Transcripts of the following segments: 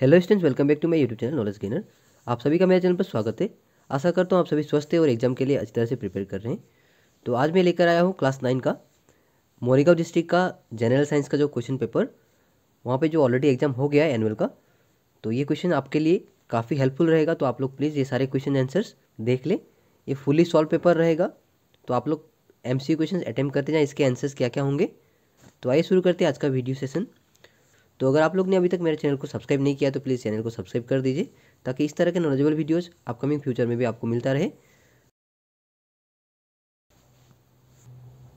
Hello students, welcome back to my YouTube channel knowledge gainer. आप सभी का मेरे चैनल पर स्वागत है। आशा करता हूँ आप सभी स्वस्थ हैं और एग्जाम के लिए अच्छी तरह से प्रिपेयर कर रहे हैं। तो आज मैं लेकर आया हूँ क्लास 9 का मोरीगांव डिस्ट्रिक्ट का जनरल साइंस का जो क्वेश्चन पेपर, वहाँ पे जो ऑलरेडी एग्जाम हो गया है एनुअल का। तो ये क्वेश्चन आपके लिए काफ़ी हेल्पफुल रहेगा। तो आप लोग प्लीज़ ये सारे क्वेश्चन आंसर्स देख लें। ये फुली सॉल्व पेपर रहेगा। तो आप लोग MCQ क्वेश्चन अटैम्प्ट करते जाएँ, इसके आंसर्स क्या क्या होंगे। तो आइए शुरू करते हैं आज का वीडियो सेशन। तो अगर आप लोग ने अभी तक मेरे चैनल को सब्सक्राइब नहीं किया तो प्लीज़ चैनल को सब्सक्राइब कर दीजिए, ताकि इस तरह के नॉलेजेबल वीडियोस अपकमिंग फ्यूचर में भी आपको मिलता रहे।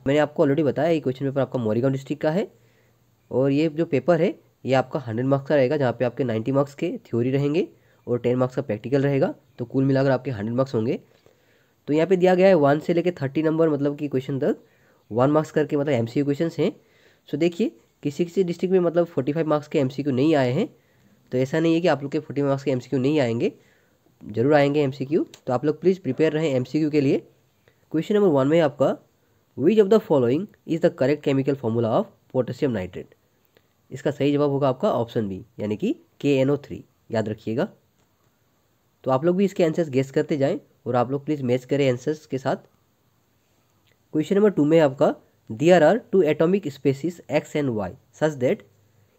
मैंने आपको ऑलरेडी बताया ये क्वेश्चन पेपर आपका मोरीगांव डिस्ट्रिक्ट का है। और ये जो पेपर है ये आपका 100 मार्क्स का रहेगा, जहाँ पे आपके 90 मार्क्स के थ्योरी रहेंगे और 10 मार्क्स का प्रैक्टिकल रहेगा। तो कुल मिलाकर आपके 100 मार्क्स होंगे। तो यहाँ पे दिया गया है 1 से लेकर 30 नंबर मतलब कि क्वेश्चन तक 1 मार्क्स करके मतलब MCQ क्वेश्चन हैं। सो देखिए, किसी किसी डिस्ट्रिक्ट में मतलब 45 मार्क्स के MCQ नहीं आए हैं। तो ऐसा नहीं है कि आप लोग के 40 मार्क्स के MCQ नहीं आएंगे, जरूर आएंगे MCQ। तो आप लोग प्लीज़ प्रिपेयर रहें MCQ के लिए। क्वेश्चन नंबर 1 में आपका which of the following is the correct chemical formula of potassium nitrate. इसका सही जवाब होगा आपका ऑप्शन बी, यानी कि KNO3। याद रखिएगा। तो आप लोग भी इसके आंसर्स गेस करते जाएं और आप लोग प्लीज़ मैच करें आंसर्स के साथ। क्वेश्चन नंबर 2 में आपका there are 2 atomic species X and Y such that,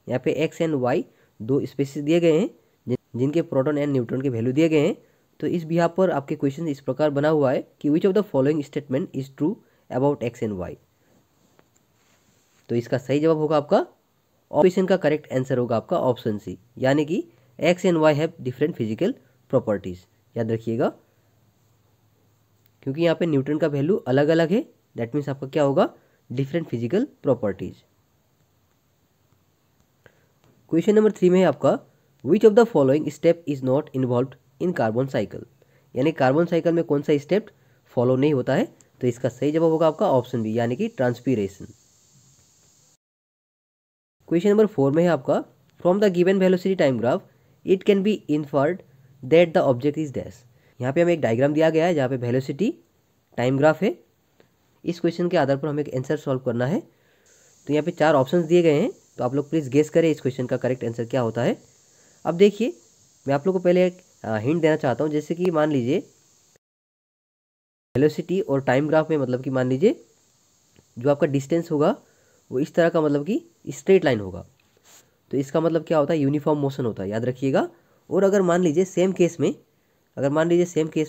यहाँ पे X एंड Y 2 स्पेसिस दिए गए हैं जिनके प्रोटॉन एंड न्यूट्रॉन के वैल्यू दिए गए हैं। तो इस बिहाफ पर आपके क्वेश्चन इस प्रकार बना हुआ है कि विच of the following statement is true about X and Y। तो इसका सही जवाब होगा आपका, क्वेश्चन का करेक्ट आंसर होगा आपका ऑप्शन सी, यानी कि X and Y have different physical properties. याद रखिएगा, क्योंकि यहाँ पे न्यूट्रॉन का वैल्यू अलग अलग है, दैट मीन्स आपका क्या होगा, different physical properties. Question number 3 में आपका which of the following step is not involve in carbon cycle, यानी कार्बन साइकिल में कौन सा स्टेप फॉलो नहीं होता है। तो इसका सही जवाब होगा आपका ऑप्शन बी, यानी कि ट्रांसपीरेशन। क्वेश्चन नंबर 4 में है आपका from the given velocity time graph it can be inferred that the object is dash. यहाँ पे हमें एक डायग्राम दिया गया है जहाँ पे वेलोसिटी टाइम ग्राफ है। इस क्वेश्चन के आधार पर हमें एक आंसर सॉल्व करना है। तो यहाँ पे 4 ऑप्शंस दिए गए हैं। तो आप लोग प्लीज़ गेस करें इस क्वेश्चन का करेक्ट आंसर क्या होता है। अब देखिए, मैं आप लोग को पहले एक हिंट देना चाहता हूँ। जैसे कि मान लीजिए वेलोसिटी और टाइम ग्राफ में मतलब कि मान लीजिए जो आपका डिस्टेंस होगा वो इस तरह का मतलब कि स्ट्रेट लाइन होगा। तो इसका मतलब क्या होता है, यूनिफॉर्म मोशन होता है। याद रखिएगा। और अगर मान लीजिए सेम केस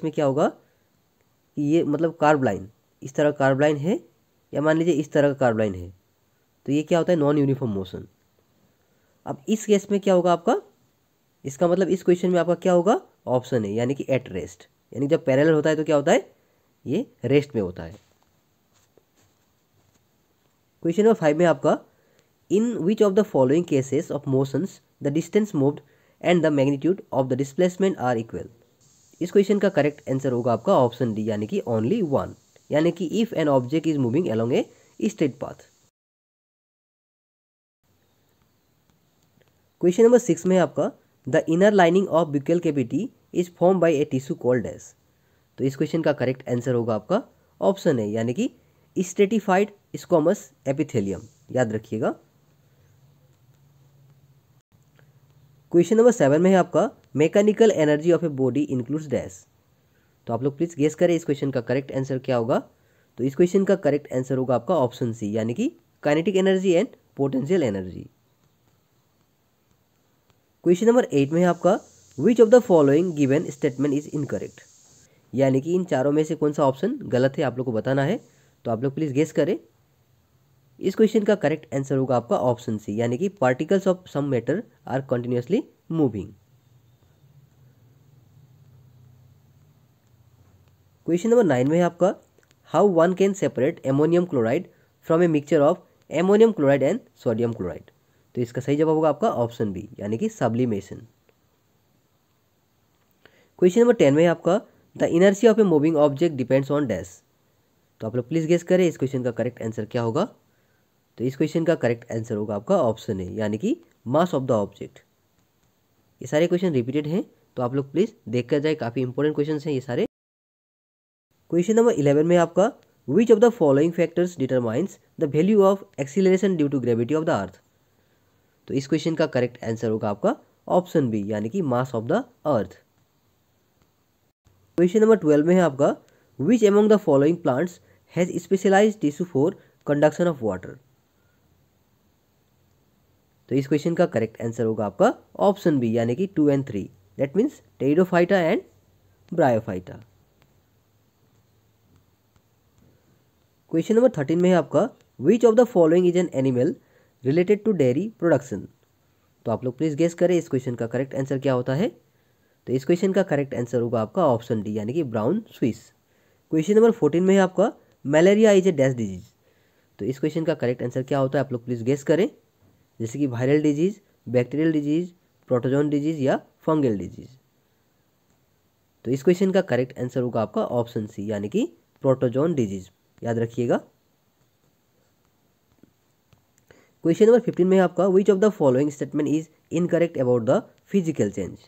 में क्या होगा कि ये मतलब कार्व लाइन, इस तरह कार्व लाइन है, या मान लीजिए इस तरह का कार्व लाइन है, तो ये क्या होता है, नॉन यूनिफॉर्म मोशन। अब इस केस में क्या होगा आपका, इसका मतलब इस क्वेश्चन में आपका क्या होगा, ऑप्शन है, यानी कि एट रेस्ट। यानी जब पैरेलल होता है तो क्या होता है, ये रेस्ट में होता है। क्वेश्चन नंबर 5 में आपका in which of the following cases of motions the distance moved and the magnitude of the displacement are equal. इस क्वेश्चन का करेक्ट आंसर होगा आपका ऑप्शन डी, यानी कि ओनली 1, यानी कि if an object is moving along a straight path. Question number 6 में आपका the inner lining of buccal cavity is form by a tissue called dash. तो इस क्वेश्चन का करेक्ट आंसर होगा आपका ऑप्शन है, यानी कि स्ट्रेटिफाइड स्क्वैमस एपिथेलियम। याद रखिएगा। क्वेश्चन नंबर 7 में है आपका mechanical energy of a body includes dash. तो आप लोग प्लीज गेस करें इस क्वेश्चन का करेक्ट आंसर क्या होगा। तो इस क्वेश्चन का करेक्ट आंसर होगा आपका ऑप्शन सी, यानी कि kinetic energy and potential energy. Question number 8 में है आपका which of the following given statement is incorrect, यानी कि इन चारों में से कौन सा ऑप्शन गलत है, आप लोग को बताना है। तो आप लोग प्लीज गेस करें। इस क्वेश्चन का करेक्ट आंसर होगा आपका ऑप्शन सी, यानी कि particles of some matter are continuously moving. Question number 9 में है आपका how one can separate ammonium chloride from a mixture of ammonium chloride and sodium chloride. तो इसका सही जवाब होगा आपका ऑप्शन बी, यानी कि सब्लिमेशन। क्वेश्चन नंबर 10 में है आपका the inertia of a moving object depends on dash. तो आप लोग प्लीज गेस करें इस क्वेश्चन का करेक्ट आंसर क्या होगा। तो इस क्वेश्चन का करेक्ट आंसर होगा आपका ऑप्शन है, यानी कि मास ऑफ द ऑब्जेक्ट। ये सारे क्वेश्चन रिपीटेड हैं, तो आप लोग प्लीज देख कर जाए, काफी इंपॉर्टेंट क्वेश्चन हैं ये सारे। क्वेश्चन नंबर 11 में आपका which of the following factors determines the value of acceleration due to gravity of the earth. तो इस क्वेश्चन का करेक्ट आंसर होगा आपका ऑप्शन बी यानी कि mass of the earth. Question number 12 में है आपका which among the following plants has specialised tissue for conduction of water. तो इस क्वेश्चन का करेक्ट आंसर होगा आपका ऑप्शन बी यानी कि 2 and 3, that means pteridophyta and bryophyta. Question number 13 में है आपका which of the following is an animal related to dairy production. तो आप लोग प्लीज गेस करें इस क्वेश्चन का करेक्ट आंसर क्या होता है। तो इस क्वेश्चन का करेक्ट आंसर होगा आपका ऑप्शन डी यानी कि ब्राउन स्विस। क्वेश्चन नंबर 14 में है आपका malaria is a dash disease. तो इस क्वेश्चन का करेक्ट आंसर क्या होता है आप लोग प्लीज गेस करें, जैसे कि viral disease, bacterial disease, protozoan disease या फंगल डिजीज। तो इस क्वेश्चन का करेक्ट आंसर होगा आपका ऑप्शन सी यानी कि प्रोटोजोन डिजीज, याद रखिएगा। क्वेश्चन नंबर 15 में आपका which of the following statement is incorrect about the physical change.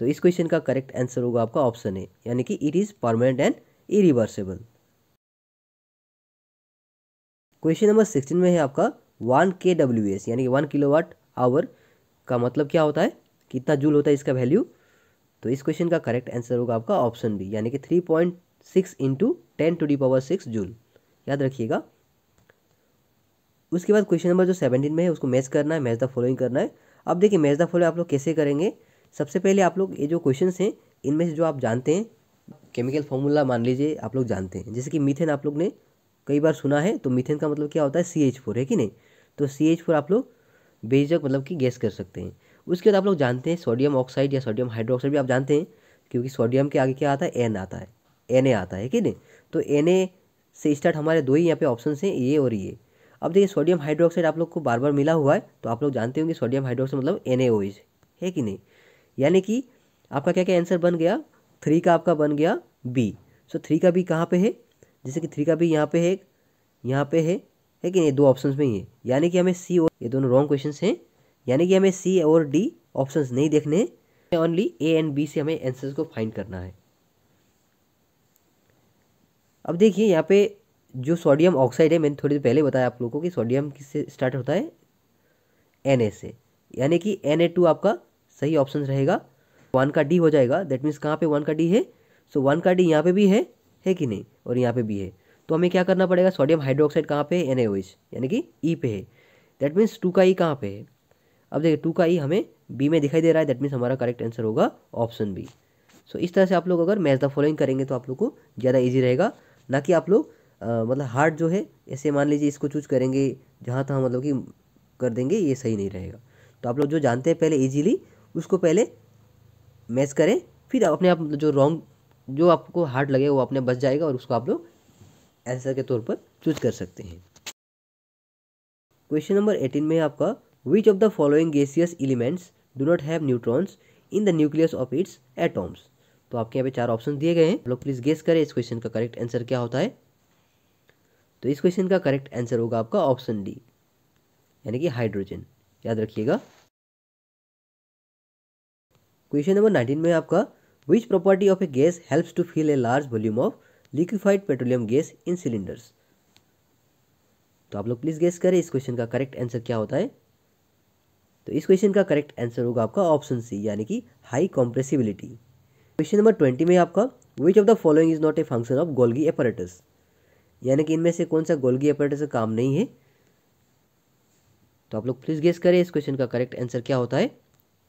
तो इस क्वेश्चन का करेक्ट आंसर होगा आपका ऑप्शन ए यानी कि it is permanent and irreversible. Question number 16 में है आपका 1 kWh यानी कि 1 किलोवाट आवर का मतलब क्या होता है, कितना जूल होता है इसका वैल्यू। तो इस क्वेश्चन का करेक्ट आंसर होगा आपका ऑप्शन बी यानी कि 3.6 × 10⁻⁶ जूल, याद रखिएगा। उसके बाद क्वेश्चन नंबर जो 17 में है उसको मैच करना है, मैच द फॉलोइंग करना है। अब देखिए मैच द फॉलोइंग आप लोग कैसे करेंगे। सबसे पहले आप लोग ये जो क्वेश्चंस हैं इनमें से जो आप जानते हैं केमिकल फॉर्मूला मान लीजिए आप लोग जानते हैं, जैसे कि मीथेन आप लोग ने कई बार सुना है। तो मीथेन का मतलब क्या होता है CH4 है कि नहीं। तो CH4 आप लोग बेझिझक मतलब कि गैस कर सकते हैं। उसके बाद आप लोग जानते हैं सोडियम ऑक्साइड या सोडियम हाइड्रोक्साइड भी आप जानते हैं, क्योंकि सोडियम के आगे क्या आता है एन आता है, Na आता है कि नहीं। तो Na से स्टार्ट हमारे दो ही यहाँ पे ऑप्शन हैं, ये और ये। अब देखिए सोडियम हाइड्रोक्साइड आप लोग को बार बार मिला हुआ है, तो आप लोग जानते होंगे सोडियम हाइड्रोक्साइड मतलब NaOH है कि नहीं। यानी कि आपका क्या क्या आंसर बन गया, 3 का आपका बन गया बी। सो 3 का बी कहाँ पे है, जैसे कि 3 का बी यहाँ पे है, यहाँ पे है कि नहीं, दो ऑप्शंस में ही है। यानी कि हमें सी और ये दोनों रॉन्ग क्वेश्चंस हैं, यानी कि हमें सी और डी ऑप्शंस नहीं देखने हैं, ओनली ए एंड बी से हमें आंसर्स को फाइंड करना है। अब देखिए यहाँ पे जो सोडियम ऑक्साइड है, मैंने थोड़ी देर पहले बताया आप लोगों को कि सोडियम किससे स्टार्ट होता है, Na से, यानी कि Na2 आपका सही ऑप्शन रहेगा। 1 का डी हो जाएगा, दैट मीन्स कहाँ पे 1 का डी है। सो 1 का डी यहाँ पे भी है कि नहीं, और यहाँ पे भी है। तो हमें क्या करना पड़ेगा, सोडियम हाइड्रोक्साइड कहाँ पे है, NaOH यानी कि ई पे है, दैट मीन्स 2 का ई कहाँ पे है। अब देखिए 2 का ई हमें बी में दिखाई दे रहा है, दैट मीन्स हमारा करेक्ट आंसर होगा ऑप्शन बी। सो इस तरह से आप लोग अगर मैच द फॉलोइंग करेंगे तो आप लोग को ज़्यादा ईजी रहेगा, ना कि आप लोग मतलब हार्ड जो है ऐसे मान लीजिए इसको चूज करेंगे जहाँ तहाँ मतलब कि कर देंगे, ये सही नहीं रहेगा। तो आप लोग जो जानते हैं पहले इजीली उसको पहले मैच करें, फिर अपने आप जो रॉन्ग जो आपको हार्ड लगे वो अपने बच जाएगा और उसको आप लोग आंसर के तौर पर चूज कर सकते हैं। क्वेश्चन नंबर 18 में आपका which of the following gaseous elements do not have neutrons in the nucleus of its atoms. तो आपके यहाँ पे 4 ऑप्शन दिए गए हैं, लोग प्लीज गेस करें इस क्वेश्चन का करेक्ट आंसर क्या होता है। तो इस क्वेश्चन का करेक्ट आंसर होगा आपका ऑप्शन डी यानी कि हाइड्रोजन, याद रखिएगा। क्वेश्चन नंबर 19 में आपका which property of a gas helps to fill a large volume of liquefied petroleum gas in cylinders. तो आप लोग प्लीज गेस करें इस क्वेश्चन का करेक्ट आंसर क्या होता है। तो इस क्वेश्चन का करेक्ट आंसर होगा आपका ऑप्शन सी यानी कि हाई कॉम्प्रेसिबिलिटी। क्वेश्चन नंबर 20 में आपका which of the following is not a function of Golgi apparatus, यानी कि इनमें से कौन सा गोल्गी एपरेटस का काम नहीं है। तो आप लोग प्लीज गेस करें इस क्वेश्चन का करेक्ट आंसर क्या होता है।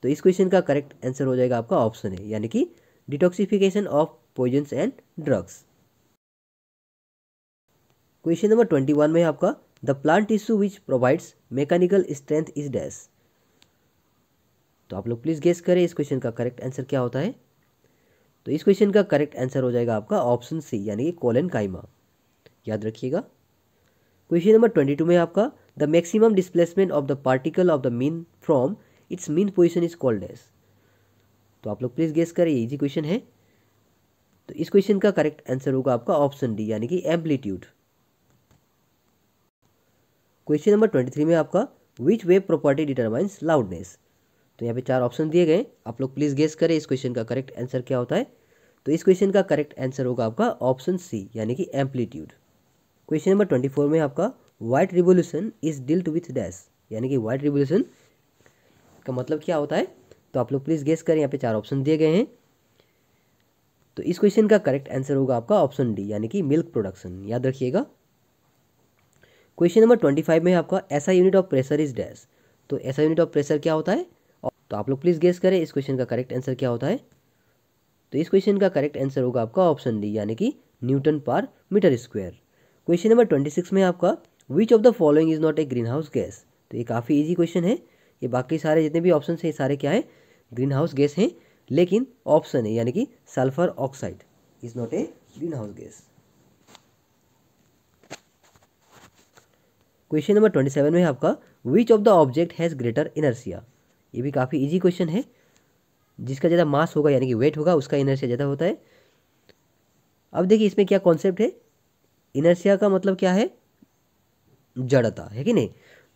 तो इस क्वेश्चन का करेक्ट आंसर हो जाएगा आपका ऑप्शन है यानी कि detoxification of poisons and drugs. Question number 21 में आपका the plant tissue which provides mechanical strength is dash. तो आप लोग प्लीज गेस करें इस क्वेश्चन का करेक्ट आंसर क्या होता है। तो इस क्वेश्चन का करेक्ट आंसर हो जाएगा आपका ऑप्शन सी यानी कि कोलेनकाइमा, याद रखिएगा। क्वेश्चन नंबर 22 में आपका the maximum displacement of the particle of the mean from its mean position is called dash. तो आप लोग प्लीज गेस करें, इजी क्वेश्चन है। तो इस क्वेश्चन का करेक्ट आंसर होगा आपका ऑप्शन डी यानी कि एम्पलीट्यूड। क्वेश्चन नंबर 23 में आपका विच वेव प्रॉपर्टी डिटरमाइंस लाउडनेस। तो यहाँ पे 4 ऑप्शन दिए गए, आप लोग प्लीज गेस करें इस क्वेश्चन का करेक्ट आंसर क्या होता है। तो इस क्वेश्चन का करेक्ट आंसर होगा आपका ऑप्शन सी यानी कि एम्पलीट्यूड। क्वेश्चन नंबर 24 में आपका white revolution is dealt with dash, यानी कि व्हाइट रिवोल्यूशन का मतलब क्या होता है। तो आप लोग प्लीज़ गेस करें, यहाँ पे 4 ऑप्शन दिए गए हैं। तो इस क्वेश्चन का करेक्ट आंसर होगा आपका ऑप्शन डी, यानी कि मिल्क प्रोडक्शन। याद रखिएगा। क्वेश्चन नंबर 25 में आपका ऐसा unit of pressure is dash. तो ऐसा यूनिट ऑफ प्रेशर क्या होता है? तो आप लोग प्लीज़ गेस करें इस क्वेश्चन का करेक्ट आंसर क्या होता है। तो इस क्वेश्चन का करेक्ट आंसर होगा आपका ऑप्शन डी, यानी कि न्यूटन पर मीटर स्क्वायर। क्वेश्चन नंबर 26 में आपका which of the following is not a green house gas. तो ये काफ़ी इजी क्वेश्चन है। ये बाकी सारे जितने भी ऑप्शन हैं सारे क्या है? ग्रीन हाउस गैस हैं, लेकिन ऑप्शन है यानी कि sulphur oxide is not a green house gas. Question number 27 में आपका which of the object has greater inertia. ये भी काफ़ी इजी क्वेश्चन है। जिसका ज़्यादा मास होगा यानी कि वेट होगा उसका इनर्शिया ज़्यादा होता है। अब देखिए इसमें क्या कॉन्सेप्ट है। इनर्शिया का मतलब क्या है? जड़ता है कि नहीं।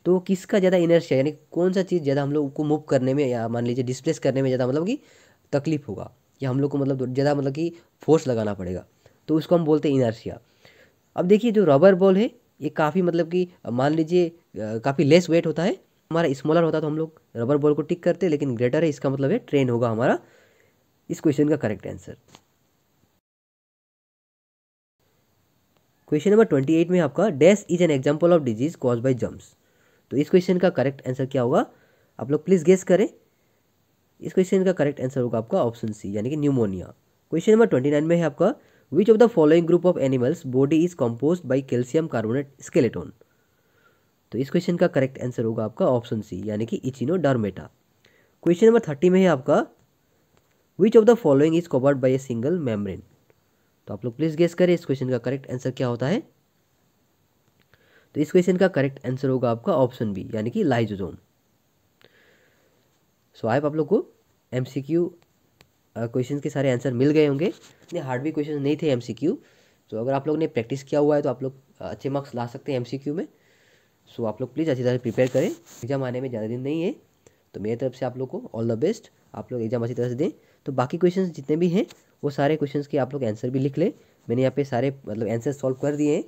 तो किसका ज़्यादा इनर्शिया यानी कौन सा चीज़ ज़्यादा हम लोग को मूव करने में या मान लीजिए डिस्प्लेस करने में ज़्यादा मतलब कि तकलीफ होगा, या हम लोग को मतलब ज़्यादा मतलब कि फोर्स लगाना पड़ेगा, तो उसको हम बोलते हैं इनर्शिया। अब देखिए जो रबर बॉल है ये काफ़ी मतलब कि मान लीजिए काफ़ी लेस वेट होता है। हमारा स्मॉलर होता तो हम लोग रबर बॉल को टिक करते, लेकिन ग्रेटर है इसका मतलब है ट्रेन होगा हमारा इस क्वेश्चन का करेक्ट आंसर। क्वेश्चन नंबर 28 में आपका dash is an example of disease cause bye germs. तो इस क्वेश्चन का करेक्ट आंसर क्या होगा? आप लोग प्लीज़ गेस करें। इस क्वेश्चन का करेक्ट आंसर होगा आपका ऑप्शन सी, यानी कि न्यूमोनिया। क्वेश्चन नंबर 29 में है आपका which of the following group of animals body is composed by calcium carbonate skeleton. तो इस क्वेश्चन का करेक्ट आंसर होगा आपका ऑप्शन सी, यानी कि इचिनोडर्मेटा। क्वेश्चन नंबर 30 में है आपका which of the following is covered by a single membrane. तो आप लोग प्लीज़ गेस करें इस क्वेश्चन का करेक्ट आंसर क्या होता है। तो इस क्वेश्चन का करेक्ट आंसर होगा आपका ऑप्शन बी, यानी कि लाइजोसोम। सो आई आप लोग को एमसीक्यू क्वेश्चन के सारे आंसर मिल गए होंगे। इतने हार्ड भी क्वेश्चन नहीं थे एमसीक्यू। तो अगर आप लोग ने प्रैक्टिस किया हुआ है तो आप लोग अच्छे मार्क्स ला सकते हैं एमसीक्यू में। सो आप लोग प्लीज़ अच्छी तरह से प्रिपेयर करें। एग्जाम आने में ज़्यादा दिन नहीं है, तो मेरी तरफ से आप लोग को ऑल द बेस्ट। आप लोग एग्जाम अच्छी तरह से दें। तो बाकी क्वेश्चंस जितने भी हैं वो सारे क्वेश्चंस के आप लोग आंसर भी लिख लें। मैंने यहाँ पे सारे मतलब आंसर सॉल्व कर दिए हैं।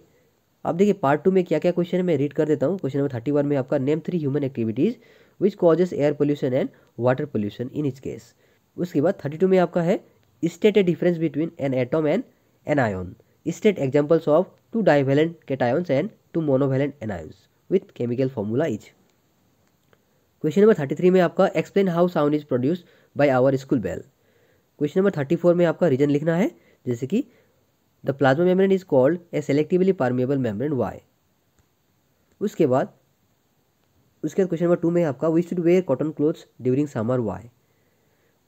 अब देखिए पार्ट 2 में क्या क्या क्वेश्चन है मैं रीड कर देता हूँ। क्वेश्चन नंबर 31 में आपका name 3 human activities which causes air pollution and water pollution in each case. उसके बाद 32 में आपका है state a difference between an atom and an ion. State examples of 2 divalent cations and 2 monovalent anions with chemical formula each. Question number 33 में आपका explain how sound is produced by our school bell. Question number 34 में आपका reason लिखना है, जैसे कि the plasma membrane is called a selectively permeable membrane why. उसके बाद क्वेश्चन नंबर 2 में आपका we should wear cotton clothes during summer why.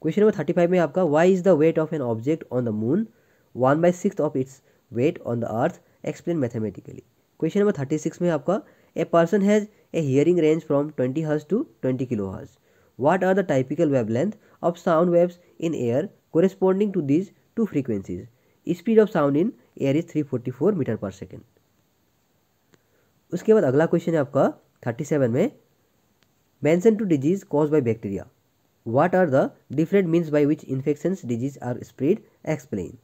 Question number 35 में आपका why is the weight of an object on the moon 1/6 of its weight on the earth, explain mathematically. Question number 36 में आपका a person has a hearing range from 20 hertz to 20 kilohertz. What are the typical wavelength of sound waves in air corresponding to these two frequencies. Speed of sound in air is 344 metre per second. उसके बाद अगला question है आपका 37 में mention two disease cause by bacteria. What are the different means by which infections disease are spread, explain.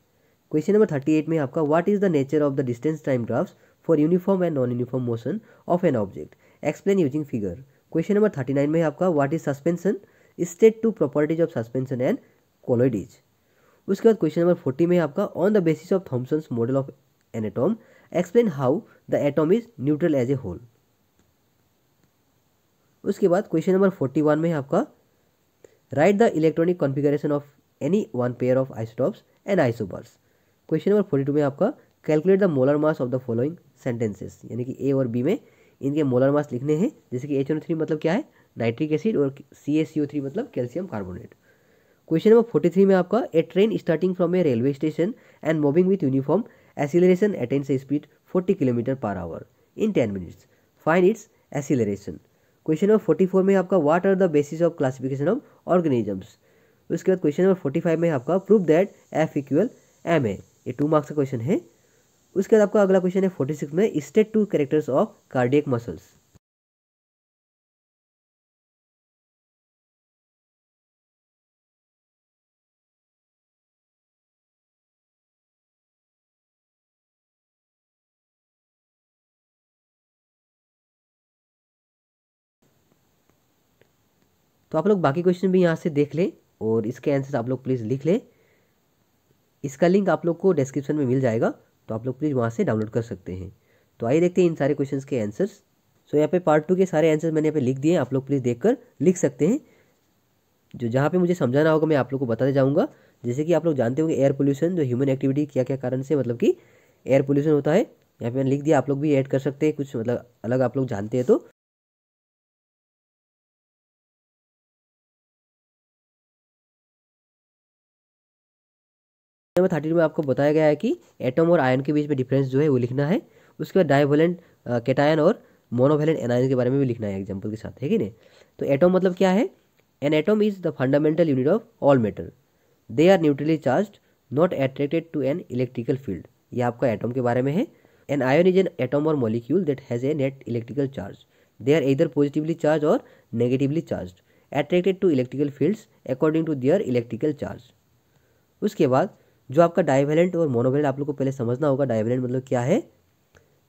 Question number 38 में आपका what is the nature of the distance time graphs for uniform and non uniform motion of an object, explain using figure. Question number 39 में आपका what is suspension, state two properties of suspension and colloids. उसके बाद question number 40 में आपका on the basis of Thomson's model of an atom, explain how the atom is neutral as a whole. उसके बाद question number 41 में आपका write the electronic configuration of any one pair of isotopes and isobars. Question number 42 में आपका calculate the molar mass of the following sentences, यानी कि ए और B में इनके मोलर मास लिखने हैं। जैसे कि HNO3 मतलब क्या है? नाइट्रिक एसिड, और CaCO3 मतलब कैल्शियम कार्बोनेट। क्वेश्चन नंबर 43 में आपका a train starting from a railway station and moving with uniform acceleration attains a speed 40 kilometre per hour in 10 minutes, find its acceleration. Question number 44 में आपका what are the basis of classification of organisms. उसके बाद question number 45 में आपका prove that F equal ma। ये 2 marks का question है। उसके बाद आपका अगला क्वेश्चन है 46 में state 2 characters of cardiac muscles. तो आप लोग बाकी क्वेश्चन भी यहाँ से देख लें और इसके आंसर आप लोग प्लीज़ लिख लें। इसका लिंक आप लोग को डिस्क्रिप्शन में मिल जाएगा, तो आप लोग प्लीज़ वहाँ से डाउनलोड कर सकते हैं। तो आइए देखते हैं इन सारे क्वेश्चंस के आंसर्स। सो यहाँ पे पार्ट 2 के सारे आंसर्स मैंने यहाँ पे लिख दिए हैं, आप लोग प्लीज़ देखकर लिख सकते हैं। जो जहाँ पे मुझे समझाना होगा मैं आप लोग को बताते जाऊँगा। जैसे कि आप लोग जानते होंगे एयर पोल्यूशन, जो ह्यूमन एक्टिविटी क्या क्या कारण से मतलब कि एयर पोल्यूशन होता है, यहाँ पे मैंने लिख दिया, आप लोग भी ऐड कर सकते हैं कुछ मतलब अलग आप लोग जानते हैं तो। नंबर 30 में आपको बताया गया है कि एटम और आयन के बीच में डिफरेंस जो है वो लिखना है। उसके बाद डाइवैलेंट कैटायन और मोनोवैलेंट एनायन के बारे में भी लिखना है एग्जांपल के साथ, है कि नहीं। तो एटम मतलब क्या है? An atom is the fundamental unit of all matter. They are neutrally charged, not attracted to an electrical field. ये आपका एटम के बारे में है। An ion is an atom और molecule that has a net electrical charge. They are either positively charged और negatively charged, attracted to electrical fields according to their electrical charge. उसके बाद जो आपका डाइवैलेंट और मोनोवैलेंट आप लोग को पहले समझना होगा। डाइवैलेंट मतलब क्या है?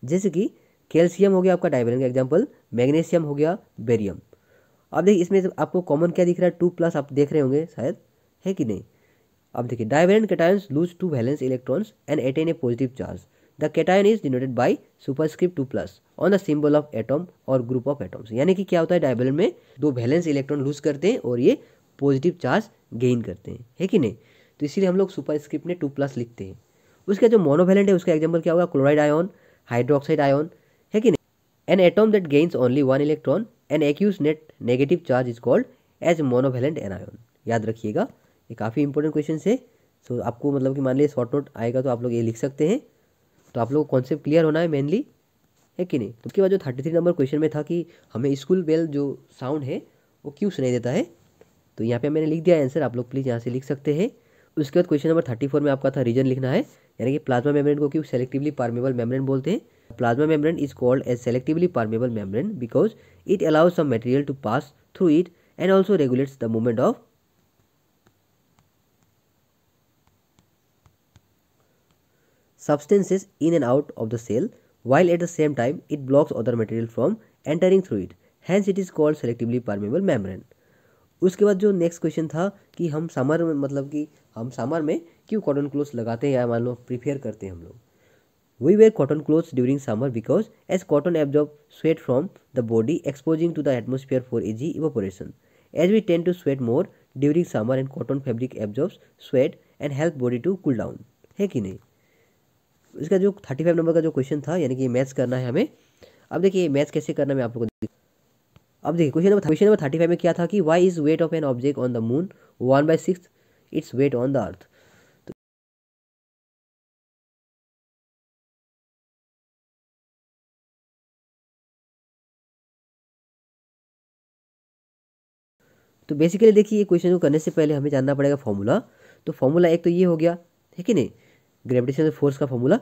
जैसे कि कैल्शियम हो गया आपका डाइवैलेंट का एग्जांपल, मैग्नीशियम हो गया, बेरियम। अब देखिए इसमें आपको कॉमन क्या दिख रहा है? 2+ आप देख रहे होंगे शायद, है कि नहीं। अब देखिए divalent cations lose 2 valence electrons and attain a positive charge. The cation is denoted by superscript 2+ on the symbol of atom और ग्रुप ऑफ एटम्स। यानी कि क्या होता है, डाइवैलेंट में 2 वैलेंस इलेक्ट्रॉन लूज करते हैं और ये पॉजिटिव चार्ज गेन करते हैं, है कि नहीं। तो इसीलिए हम लोग सुपरस्क्रिप्ट में 2+ लिखते हैं। उसका जो मोनोवैलेंट है उसका एग्जाम्पल क्या होगा? क्लोराइड आयन, हाइड्रोक्साइड आयन, है कि नहीं। An atom that gains only 1 electron and acquires net negative charge is called as monovalent anion. याद रखिएगा, ये काफ़ी इंपॉर्टेंट क्वेश्चन है। सो आपको मतलब कि मान लीजिए शॉर्ट नोट आएगा तो आप लोग ये लिख सकते हैं। तो आप लोग को कॉन्सेप्ट क्लियर होना है मेनली, है कि नहीं। तो उसके बाद जो 33 नंबर क्वेश्चन में था कि हमें स्कूल बेल जो साउंड है वो क्यों सुनाई देता है, तो यहाँ पे मैंने लिख दिया आंसर, आप लोग प्लीज़ यहाँ से लिख सकते हैं। उसके बाद क्वेश्चन नंबर 34 में आपका था रीजन लिखना है, यानी कि प्लाज्मा मेम्ब्रेन को क्यों सेलेक्टिवली परमेबल मेम्ब्रेन बोलते हैं। Plasma membrane is called as selectively permeable membrane because it allows some material to pass through it and also regulates the movement of substances in and out of the cell, while at the same time it blocks other material from entering through it. Hence it is called selectively permeable membrane. उसके बाद जो next question था कि हम summer में मतलब कि हम समर में क्यों कॉटन क्लोथ्स लगाते हैं या मान लो प्रिफेयर करते हैं हम लोग। We wear cotton clothes during summer because as cotton absorbs sweat from the body, exposing to the atmosphere for easy evaporation. As we tend to sweat more during summer and cotton fabric absorbs sweat and help body to cool down, है कि नहीं। इसका जो 35 number का जो question था, यानी कि मैथ्स करना है हमें। अब देखिए मैथ्स कैसे करना है मैं आप लोगों को। अब देखिए क्वेश्चन नंबर 35 में क्या था कि why is weight of an object on the moon 1/6 its weight on the earth. तो बेसिकली देखिए ये क्वेश्चन को करने से पहले हमें जानना पड़ेगा फॉर्मूला। तो फॉर्मूला एक तो ये हो गया, है कि नहीं, ग्रेविटेशनल फोर्स का फॉर्मूला।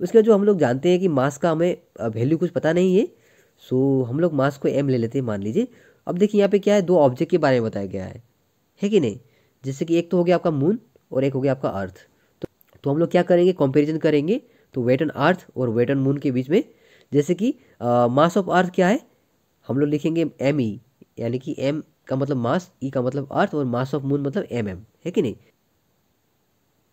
उसके बाद जो हम लोग जानते हैं कि मास का हमें वैल्यू कुछ पता नहीं है, सो हम लोग मास को m ले लेते हैं मान लीजिए। अब देखिए यहाँ पे क्या है, 2 ऑब्जेक्ट के बारे में बताया गया है कि नहीं। जैसे कि एक तो हो गया आपका मून और एक हो गया आपका अर्थ। तो हम लोग क्या करेंगे, कंपेरिजन करेंगे। तो वेट ऑन अर्थ और वेट ऑन मून के बीच में, जैसे कि मास ऑफ अर्थ क्या है, हम लोग लिखेंगे m e, यानी कि m का मतलब मास, ई का मतलब अर्थ और मास ऑफ मून मतलब mm, है कि नहीं।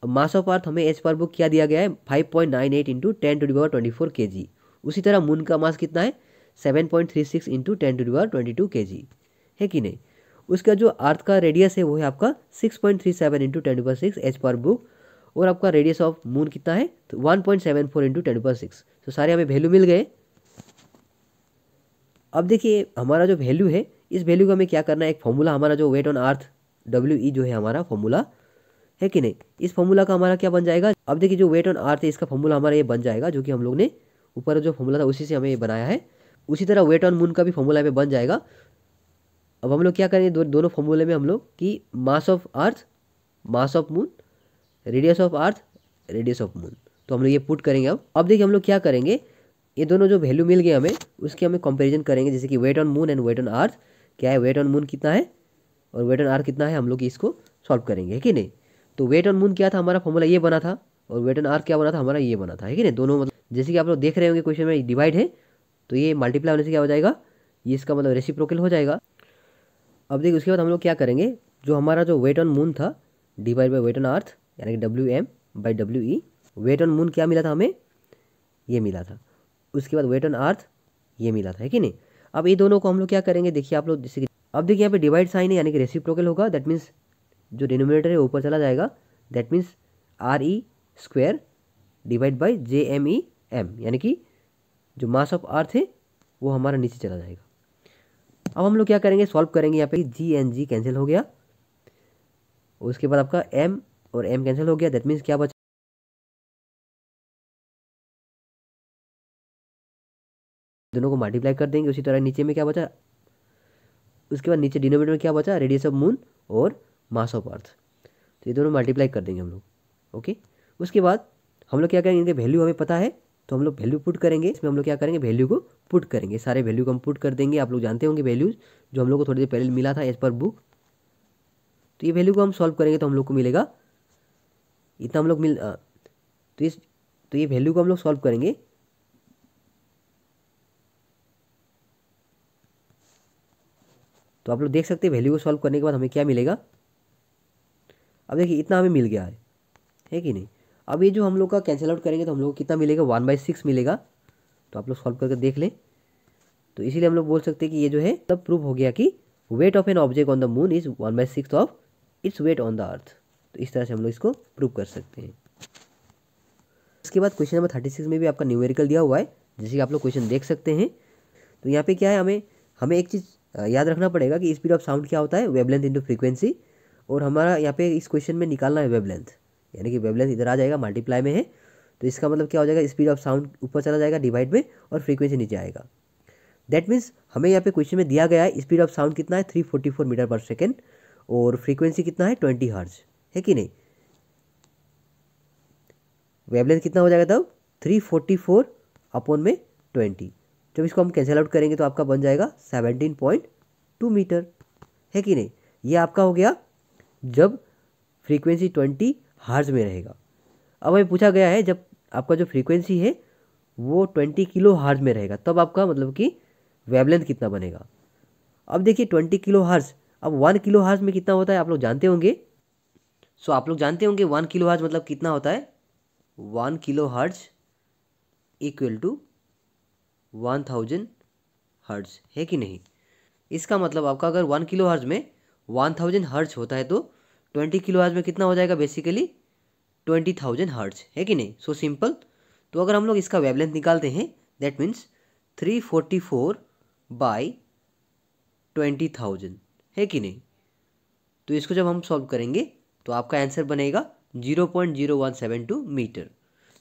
मास ऑफ अर्थ हमें एज पर बुक क्या दिया गया है, 5.98 इंटू 10⁻24 kg। उसी तरह मून का मास कितना है, 7.36 इंटू 10⁻22 kg, है कि नहीं। उसका जो अर्थ का रेडियस है वो है आपका 6.37 इंटू 10⁻6 एज पर बुक। और आपका रेडियस ऑफ मून कितना है, तो 1.74 इंटू 10⁻6। तो सारे हमें वैल्यू मिल गए। अब देखिए हमारा जो वैल्यू है, इस वैल्यू को हमें क्या करना है, एक फॉर्मूला हमारा जो वेट ऑन अर्थ WE जो है हमारा फॉर्मूला, है कि नहीं। इस फॉर्मूला का हमारा क्या बन जाएगा, अब देखिए जो वेट ऑन अर्थ है इसका फॉर्मूला हमारा ये बन जाएगा, जो कि हम लोग ने ऊपर जो फॉर्मूला था उसी से हमें ये बनाया है। उसी तरह वेट ऑन मून का भी फॉर्मूला पे बन जाएगा। अब हम लोग क्या करेंगे, दोनों फॉर्मूले में हम लोग कि mass of earth, mass of moon, radius of earth, radius of moon, तो हम लोग ये पुट करेंगे। अब देखिए हम लोग क्या करेंगे, ये दोनों जो वैल्यू मिल गए हमें उसकी हमें कंपैरिजन करेंगे। जैसे कि weight on moon and weight on earth क्या है, वेट ऑन मून कितना है और वेट ऑन अर्थ कितना है, हम लोग इसको सॉल्व करेंगे, है कि नहीं। तो वेट ऑन मून क्या था, हमारा फॉर्मूला ये बना था, और वेट ऑन अर्थ क्या बना था, हमारा ये बना था, है कि नहीं। दोनों मतलब जैसे कि आप लोग देख रहे होंगे क्वेश्चन में डिवाइड है, तो ये मल्टीप्लाई होने से क्या हो जाएगा, ये इसका मतलब रेसिप्रोकल हो जाएगा। अब देखिए उसके बाद हम लोग क्या करेंगे, जो हमारा जो वेट ऑन मून था डिवाइड बाई वेट ऑन अर्थ यानी कि WM/WE। वेट ऑन मून क्या मिला था हमें, ये मिला था। उसके बाद वेट ऑन अर्थ ये मिला था, है कि नहीं। अब ये दोनों को हम लोग क्या करेंगे, देखिए आप लोग, जैसे कि अब देखिए यहाँ पे डिवाइड साइन है यानी कि रेसिप्रोकल होगा। दैट मीन्स जो डिनोमिनेटर है ऊपर चला जाएगा। That means RE² divide by JMEM यानी कि जो मास ऑफ अर्थ है वो हमारा नीचे चला जाएगा। अब हम लोग क्या करेंगे, सॉल्व करेंगे। यहाँ पे G and G कैंसिल हो गया। उसके बाद आपका M और M कैंसिल हो गया। दैट मीन्स क्या बचा, दोनों को मल्टीप्लाई कर देंगे। उसी तरह नीचे में क्या बचा, उसके बाद नीचे डिनोमिनेटर में क्या बचा, रेडियस ऑफ मून और मास ऑफ अर्थ। तो ये दोनों मल्टीप्लाई कर देंगे हम लोग। ओके, उसके बाद हम लोग क्या करेंगे, इनके वैल्यू हमें पता है तो हम लोग वैल्यू पुट करेंगे। इसमें हम लोग क्या करेंगे, वैल्यू को पुट करेंगे। सारे वैल्यू को हम पुट कर देंगे। आप लोग जानते होंगे वैल्यूज जो हम लोग को थोड़ी देर पहले मिला था एज पर बुक। तो ये वैल्यू को हम सॉल्व करेंगे तो हम लोग को मिलेगा इतना। हम लोग तो ये वैल्यू को हम लोग सॉल्व करेंगे। तो आप लोग देख सकते हैं वैल्यू को सॉल्व करने के बाद हमें क्या मिलेगा। अब देखिए इतना हमें मिल गया है कि नहीं। अब ये जो हम लोग का कैंसिल आउट करेंगे तो हम लोग को कितना मिलेगा, 1/6 मिलेगा। तो आप लोग सॉल्व करके देख लें। तो इसीलिए हम लोग बोल सकते हैं कि ये जो है तब प्रूव हो गया कि wait of an object on the moon is 1/6 of its weight on the earth. तो इस तरह से हम लोग इसको प्रूव कर सकते हैं। इसके बाद क्वेश्चन नंबर 36 में भी आपका न्यूमेरिकल दिया हुआ है, जैसे कि आप लोग क्वेश्चन देख सकते हैं। तो यहाँ पे क्या है, हमें एक चीज़ याद रखना पड़ेगा कि स्पीड ऑफ साउंड क्या होता है, वेवलेंथ इंटू फ्रीक्वेंसी। और हमारा यहाँ पे इस क्वेश्चन में निकालना है वेवलेंथ, यानी कि वेवलेंथ इधर आ जाएगा, मल्टीप्लाई में है। तो इसका मतलब क्या हो जाएगा, स्पीड ऑफ साउंड ऊपर चला जाएगा डिवाइड में, और फ्रीक्वेंसी नीचे आएगा। दैट मीन्स हमें यहाँ पे क्वेश्चन में दिया गया है स्पीड ऑफ साउंड कितना है, 344 मीटर पर सेकेंड, और फ्रीक्वेंसी कितना है, 20 हर्ट्ज, है कि नहीं। वेवलेंथ कितना हो जाएगा तब, 344 अपॉन में 20। जब इसको हम कैंसिल आउट करेंगे तो आपका बन जाएगा 17.2 मीटर, है कि नहीं। ये आपका हो गया जब फ्रीक्वेंसी 20 हर्ट्ज में रहेगा। अब हमें पूछा गया है जब आपका जो फ्रीक्वेंसी है वो 20 किलो हर्ट्ज में रहेगा, तब आपका मतलब कि वेवलेंथ कितना बनेगा। अब देखिए 20 किलो हर्ट्ज, अब 1 किलो हर्ट्ज में कितना होता है आप लोग जानते होंगे। सो आप लोग जानते होंगे 1 किलो हर्ट्ज मतलब कितना होता है, 1 kilohertz equal to 1000 hertz, है कि नहीं। इसका मतलब आपका अगर 1 किलो हर्ट्ज में 1000 हर्ट्ज होता है तो 20 किलो हर्ट्ज में कितना हो जाएगा, बेसिकली 20,000 हर्ट्ज, है कि नहीं। So simple. तो अगर हम लोग इसका वेवलेंथ निकालते हैं दैट मीन्स 344/20,000, है कि नहीं। तो इसको जब हम सॉल्व करेंगे तो आपका आंसर बनेगा 0.0172 मीटर।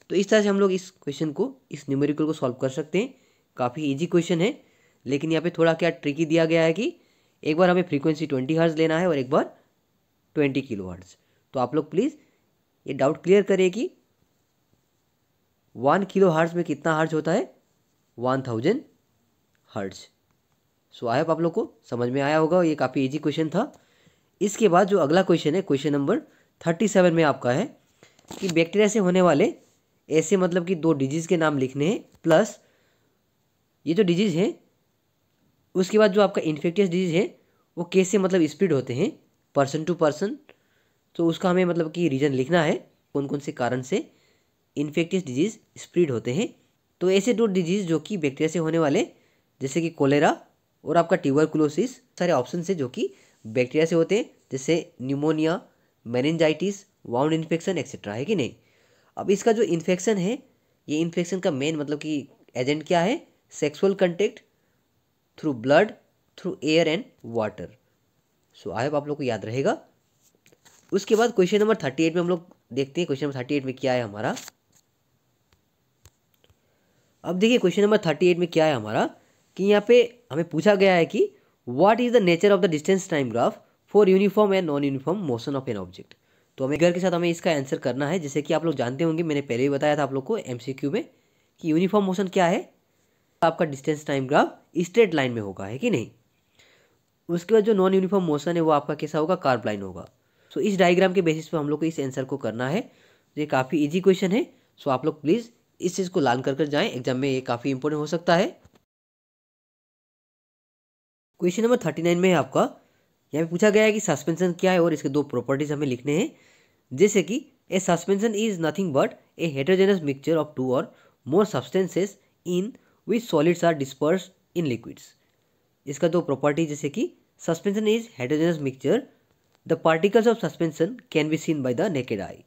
तो इस तरह से हम लोग इस क्वेश्चन को, इस न्यूमेरिकल को सॉल्व कर सकते हैं। काफ़ी इजी क्वेश्चन है, लेकिन यहाँ पे थोड़ा क्या ट्रिकी दिया गया है कि एक बार हमें फ्रीक्वेंसी 20 हर्ट्ज लेना है और एक बार 20 किलो हर्ट्ज। तो आप लोग प्लीज़ ये डाउट क्लियर करिए कि 1 किलो हर्ट्ज में कितना हर्ट्ज होता है, 1000 हर्ट्ज। सो आई होप आप लोग को समझ में आया होगा। ये काफ़ी इजी क्वेश्चन था। इसके बाद जो अगला क्वेश्चन है, क्वेश्चन नंबर 37 में आपका है कि बैक्टीरिया से होने वाले ऐसे मतलब कि 2 डिजीज़ के नाम लिखने हैं, प्लस ये जो डिजीज़ है उसके बाद जो आपका इन्फेक्टियस डिजीज़ है वो कैसे मतलब स्प्रेड होते हैं पर्सन टू पर्सन। तो उसका हमें मतलब कि रीज़न लिखना है, कौन कौन से कारण से इन्फेक्टियस डिजीज़ स्प्रेड होते हैं। तो ऐसे 2 डिजीज़ जो कि बैक्टीरिया से होने वाले, जैसे कि कोलेरा और आपका ट्यूबरकुलोसिस, सारे ऑप्शन है जो कि बैक्टीरिया से होते हैं, जैसे pneumonia, meningitis, wound infection etcetera, है कि नहीं। अब इसका जो इन्फेक्शन है, ये इन्फेक्शन का मेन मतलब कि एजेंट क्या है, sexual contact through blood, through air and water. So I hope आप लोग को याद रहेगा। उसके बाद क्वेश्चन नंबर 38 में हम लोग देखते हैं क्वेश्चन नंबर 38 में क्या है हमारा। अब देखिए क्वेश्चन नंबर 38 में क्या है हमारा कि यहाँ पे हमें पूछा गया है कि what is the nature of the distance time graph for uniform and non uniform motion of an object. तो हमें घर के साथ हमें इसका आंसर करना है। जैसे कि आप लोग जानते होंगे, मैंने पहले ही बताया था आप लोग को MCQ में कि यूनिफॉर्म मोशन क्या है, आपका distance time graph straight line में होगा, है कि नहीं। उसके बाद जो नॉन यूनिफॉर्म मोशन है वो आपका कैसा होगा, कार्व लाइन होगा। सो इस डायग्राम के बेसिस पे हम लोग को इस आंसर को करना है। ये काफ़ी इजी क्वेश्चन है। सो आप लोग प्लीज़ इस चीज़ को लान कर जाएं, एग्जाम में ये काफ़ी इंपॉर्टेंट हो सकता है। क्वेश्चन नंबर 39 में है आपका यहाँ पे पूछा गया है कि सस्पेंशन क्या है और इसके दो प्रॉपर्टीज हमें लिखने हैं। जैसे कि a suspension is nothing but a heterogeneous mixture of two और more substances in which solids are dispersed in liquids. इसका दो प्रॉपर्टी जैसे कि suspension is heterogeneous mixture, the particles of suspension can be seen by the naked eye.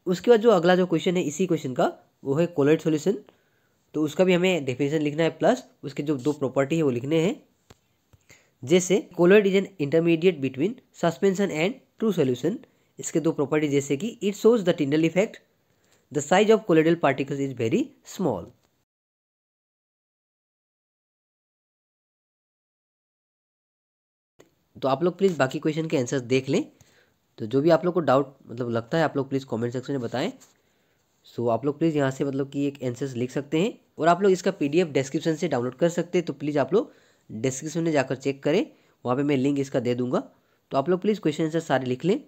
उसके बाद जो अगला जो क्वेश्चन है इसी क्वेश्चन का वो है कोलॉइड सॉल्यूशन। तो उसका भी हमें डेफिनेशन लिखना है प्लस उसके जो दो प्रॉपर्टी है वो लिखने हैं। जैसे colloid is an intermediate between suspension and true solution. इसके दो प्रॉपर्टी जैसे कि it shows the Tyndall effect, the size of colloidal particles is very small. तो आप लोग प्लीज़ बाकी क्वेश्चन के आंसर्स देख लें। तो जो भी आप लोग को डाउट मतलब लगता है आप लोग प्लीज़ कमेंट सेक्शन में बताएं। सो आप लोग प्लीज़ यहाँ से मतलब कि एक आंसर्स लिख सकते हैं और आप लोग इसका PDF डिस्क्रिप्शन से डाउनलोड कर सकते हैं। तो प्लीज़ आप लोग डिस्क्रिप्शन में जाकर चेक करें, वहाँ पे मैं लिंक इसका दे दूँगा। तो आप लोग प्लीज़ क्वेश्चन आंसर सारे लिख लें।